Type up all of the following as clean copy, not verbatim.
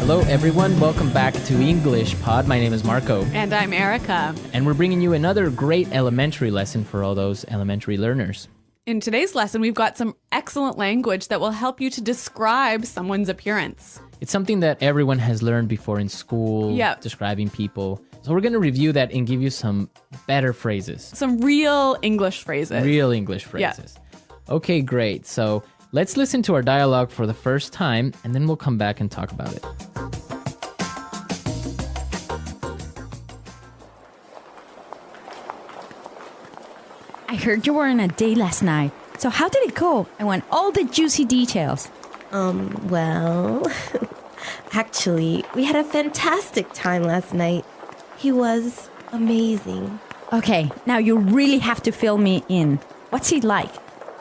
Hello, everyone. Welcome back to English Pod. My name is Marco. And I'm Erica. And we're bringing you another great elementary lesson for all those elementary learners. In today's lesson, we've got some excellent language that will help you to describe someone's appearance. It's something that everyone has learned before in school, describing people. So we're going to review that and give you some better phrases. Some real English phrases. Real English phrases. Okay, great. So let's listen to our dialogue for the first time, and then we'll come back and talk about it. I heard you were on a date last night. So how did it go? I want all the juicy details. Well, actually, we had a fantastic time last night. He was amazing. Okay, now you really have to fill me in. What's he like?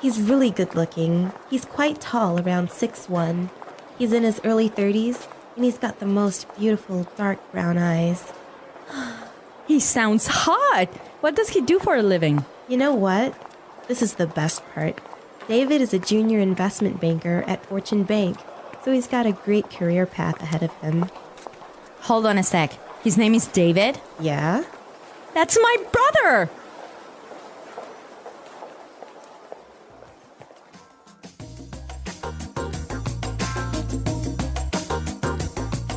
He's really good looking. He's quite tall, around 6'1". He's in his early 30s, and he's got the most beautiful dark brown eyes. He sounds hot. What does he do for a living? You know what? This is the best part. David is a junior investment banker at Fortune Bank, so he's got a great career path ahead of him. Hold on a sec. His name is David? Yeah? That's my brother!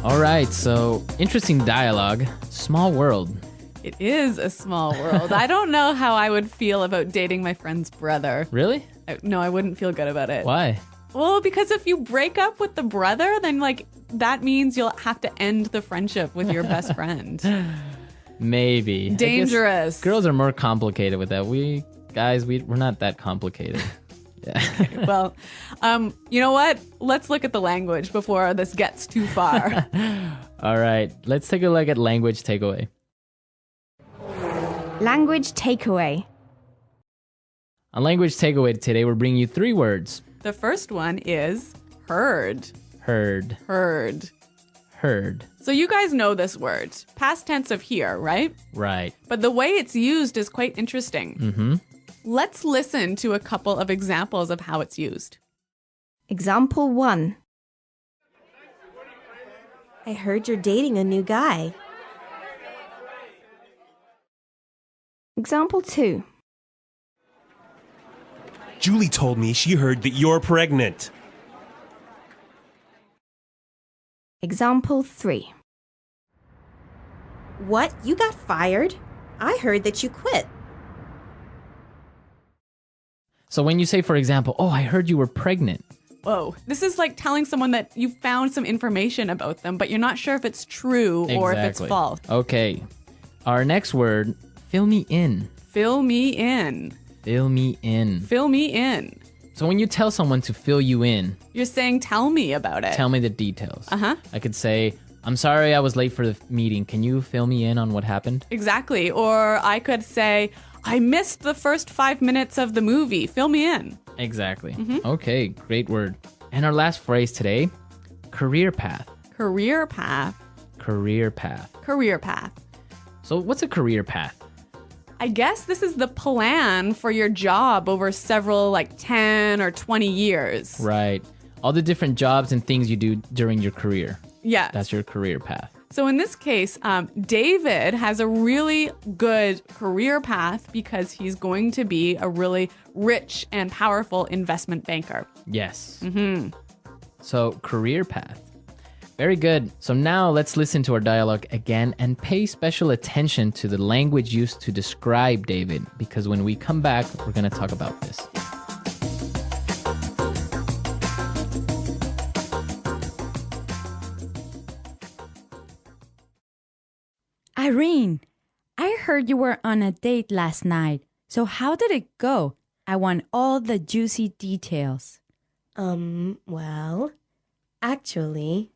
All right, so interesting dialogue. Small world. It is a small world. I don't know how I would feel about dating my friend's brother. Really? No, I wouldn't feel good about it. Why? Well, because if you break up with the brother, then that means you'll have to end the friendship with your best friend. Maybe. Dangerous. Girls are more complicated with that. We're not that complicated. Yeah. Okay, well, you know what? Let's look at the language before this gets too far. All right, let's take a look at language takeaway. Language takeaway. On language takeaway today, we're bringing you 3 words. The first one is heard. Heard. Heard. Heard. So you guys know this word. Past tense of hear, right? Right. But the way it's used is quite interesting. Mm-hmm. Let's listen to a couple of examples of how it's used. Example 1. I heard you're dating a new guy. Example 2. Julie told me she heard that you're pregnant. Example 3. What? You got fired? I heard that you quit. So when you say, for example, oh, I heard you were pregnant. Whoa. This is like telling someone that you found some information about them, but you're not sure if it's true or if it's false. Okay. Our next word, fill me in. Fill me in. Fill me in. Fill me in. So when you tell someone to fill you in, you're saying, tell me about it. Tell me the details. Uh-huh. I could say, I'm sorry I was late for the meeting. Can you fill me in on what happened? Exactly. Or I could say, I missed the first 5 minutes of the movie. Fill me in. Exactly. Mm-hmm. Okay, great word. And our last phrase today, career path. Career path. Career path. Career path. So what's a career path? I guess this is the plan for your job over several 10 or 20 years. Right. All the different jobs and things you do during your career. Yeah. That's your career path. So in this case, David has a really good career path because he's going to be a really rich and powerful investment banker. Yes. Mm-hmm. So career path. Very good. So now let's listen to our dialogue again and pay special attention to the language used to describe David, because when we come back, we're going to talk about this. Irene, I heard you were on a date last night. So how did it go? I want all the juicy details. Well, actually,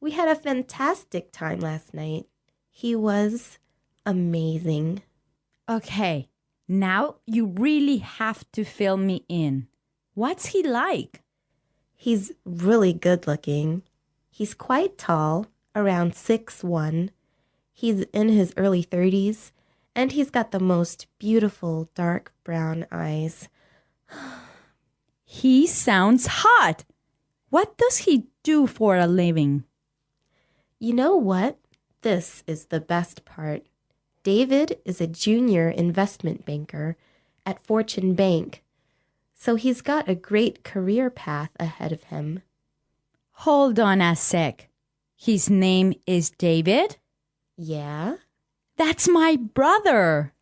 we had a fantastic time last night. He was amazing. Okay, now you really have to fill me in. What's he like? He's really good looking. He's quite tall, around 6'1". He's in his early 30s, and he's got the most beautiful dark brown eyes. He sounds hot. What does he do for a living? You know what? This is the best part. David is a junior investment banker at Fortune Bank, so he's got a great career path ahead of him. Hold on a sec. His name is David? Yeah? That's my brother.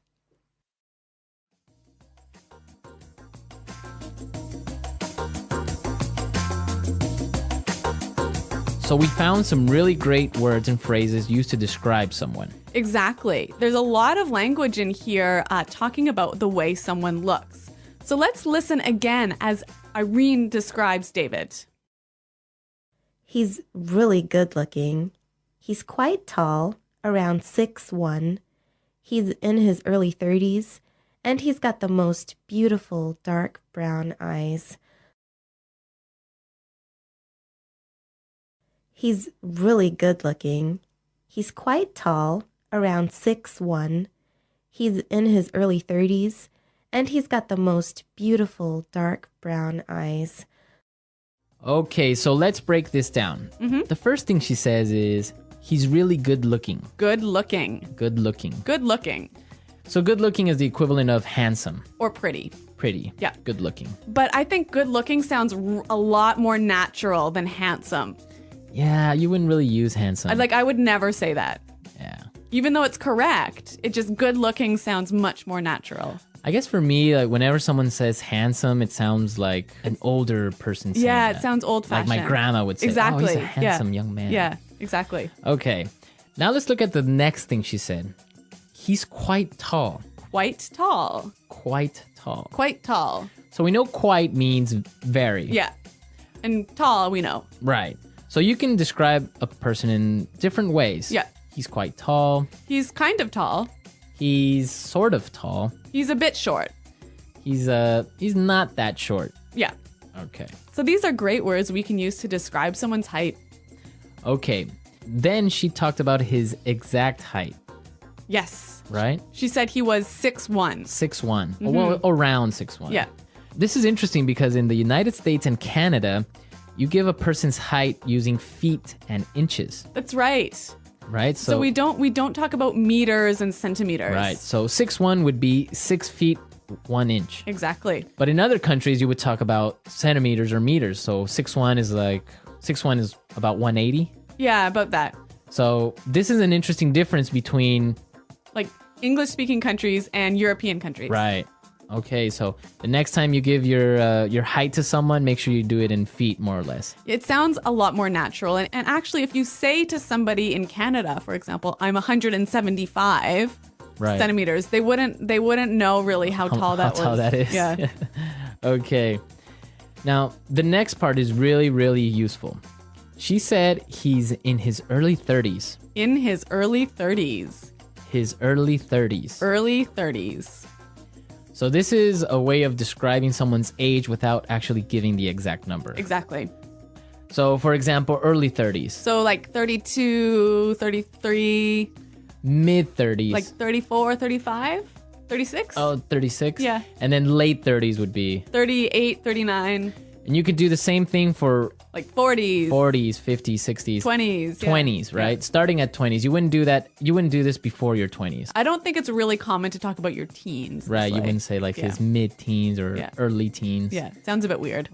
So we found some really great words and phrases used to describe someone. Exactly. There's a lot of language in here talking about the way someone looks. So let's listen again as Irene describes David. He's really good looking. He's quite tall, around 6'1". He's in his early 30s, and he's got the most beautiful dark brown eyes. He's really good looking. He's quite tall, around 6'1". He's in his early 30s, and he's got the most beautiful dark brown eyes. Okay, so let's break this down. The first thing she says is, he's really good looking. Good looking. Good looking. Good looking. So good looking is the equivalent of handsome. Or pretty. Pretty. Yeah. Good looking. But I think good looking sounds a lot more natural than handsome. Yeah, you wouldn't really use handsome. I would never say that. Yeah. Even though it's correct, it just good looking sounds much more natural. I guess for me, like whenever someone says handsome, it sounds like an older person saying Yeah, that. it sounds old Like fashioned. my grandma would say, Exactly. oh, he's a handsome young man. Yeah, exactly. Okay. Now let's look at the next thing she said. He's quite tall. Quite tall. Quite tall. Quite tall. So we know quite means very. Yeah. And tall, we know. Right. So you can describe a person in different ways. Yeah. He's quite tall. He's kind of tall. He's sort of tall. He's a bit short. He's not that short. Yeah. Okay. So these are great words we can use to describe someone's height. Okay. Then she talked about his exact height, Yes. right? She said he was 6'1". 6'1". Well, around 6'1". Yeah. This is interesting because in the United States and Canada, you give a person's height using feet and inches, That's right. right? So we don't talk about meters and centimeters. Right. So 6'1" would be 6 feet 1 inch. Exactly. But in other countries, you would talk about centimeters or meters. So 6'1" is about 180. Yeah, about that. So this is an interesting difference between Like English speaking countries and European countries. right. Okay, so the next time you give your height to someone, make sure you do it in feet, more or less. It sounds a lot more natural. And actually, if you say to somebody in Canada, for example, I'm 175 Right. centimeters, they wouldn't know really how tall that was. How tall that is. Yeah. Okay. Now, the next part is really, really useful. She said he's in his early 30s. In his early 30s. His early 30s. Early 30s. So this is a way of describing someone's age without actually giving the exact number. Exactly. So, for example, early 30s, So like 32, 33, mid 30s. like 34, 35, 36, Oh, 36? Yeah. And then late 30s would be. 38, 39, And you could do the same thing for like 40s, 40s, 50s, 60s, 20s. yeah. 20s, right? Yeah. Starting at 20s. You wouldn't do that. You wouldn't do this before your 20s. I don't think it's really common to talk about your teens. this Right, you way. wouldn't say like Yeah. his mid-teens or Yeah. early teens. Yeah, sounds a bit weird.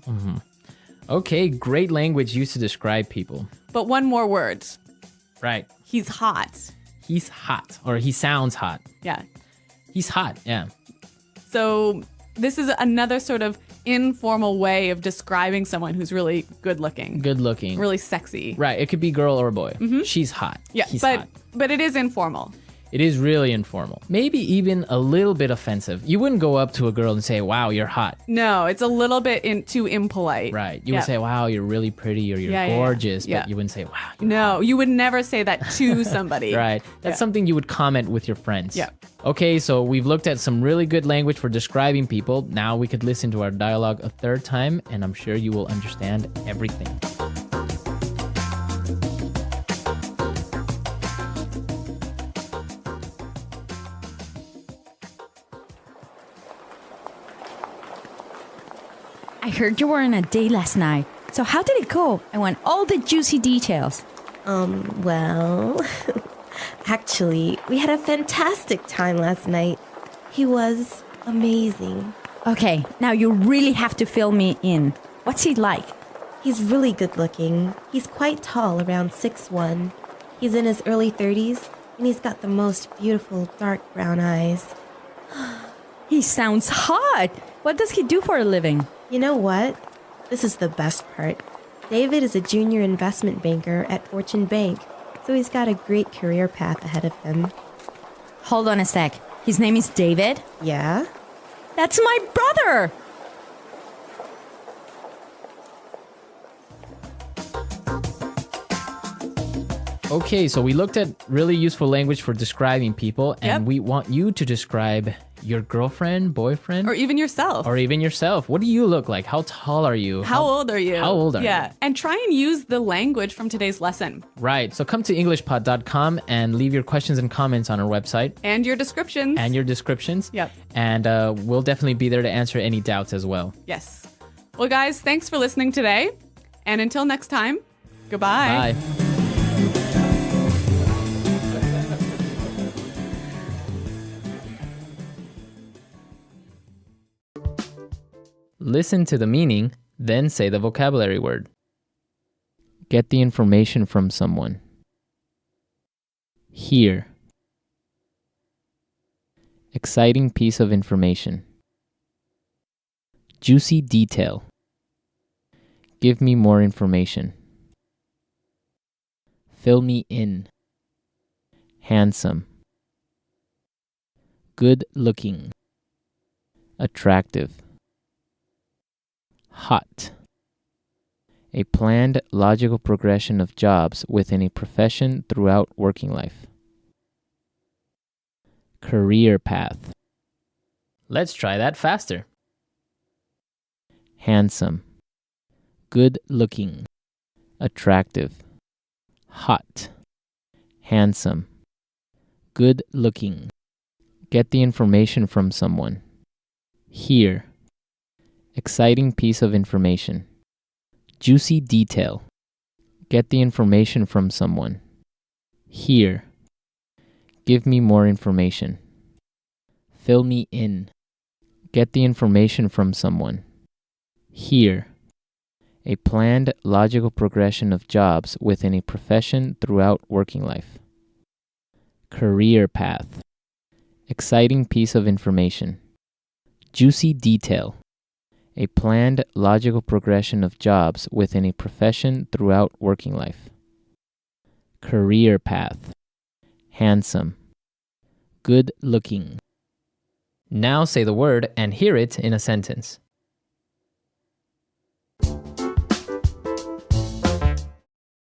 Okay, great language used to describe people. But one more word. Right. He's hot. He's hot, or he sounds hot. Yeah. He's hot, yeah. So this is another sort of informal way of describing someone who's really good looking, Good looking. really sexy. Right, it could be girl or boy. She's hot. Yeah, He's but hot. but it is informal. It is really informal. Maybe even a little bit offensive. You wouldn't go up to a girl and say, wow, you're hot. No, it's a little bit too impolite. Right. You Yeah. would say, wow, you're really pretty or you're Yeah, yeah, yeah. gorgeous. Yeah. But you wouldn't say, wow. You're No, you would never say that to somebody. Right. That's Yeah. something you would comment with your friends. Yeah. Okay, so we've looked at some really good language for describing people. Now we could listen to our dialogue a third time, and I'm sure you will understand everything. I heard you were on a date last night. So how did it go? I want all the juicy details. Well, actually, we had a fantastic time last night. He was amazing. Okay, now you really have to fill me in. What's he like? He's really good looking. He's quite tall, around 6'1". He's in his early 30s, and he's got the most beautiful dark brown eyes. He sounds hot. What does he do for a living? You know what? This is the best part. David is a junior investment banker at Fortune Bank, so he's got a great career path ahead of him. Hold on a sec. His name is David? Yeah? That's my brother! Okay, so we looked at really useful language for describing people, and Yep. we want you to describe your girlfriend, boyfriend, Or even yourself. or even yourself. What do you look like? How tall are you? How old are you? How old are Yeah. you? And try and use the language from today's lesson Right. So come to EnglishPod.com and leave your questions and comments on our website and your descriptions. and your descriptions. Yep. And we'll definitely be there to answer any doubts as well. Yes. Well, guys, thanks for listening today. And until next time, goodbye. Bye. Listen to the meaning, then say the vocabulary word. Get the information from someone. Hear. Exciting piece of information. Juicy detail. Give me more information. Fill me in. Handsome. Good looking. Attractive. Hot. A planned, logical progression of jobs within a profession throughout working life. Career path. Let's try that faster. Handsome. Good looking. Attractive. Hot. Handsome. Good looking. Get the information from someone. Hear. Exciting piece of information. Juicy detail. Get the information from someone. Hear. Give me more information. Fill me in. Get the information from someone. Hear. A planned, logical progression of jobs within a profession throughout working life. Career path. Exciting piece of information. Juicy detail. A planned, logical progression of jobs within a profession throughout working life. Career path. Handsome. Good looking. Now say the word and hear it in a sentence.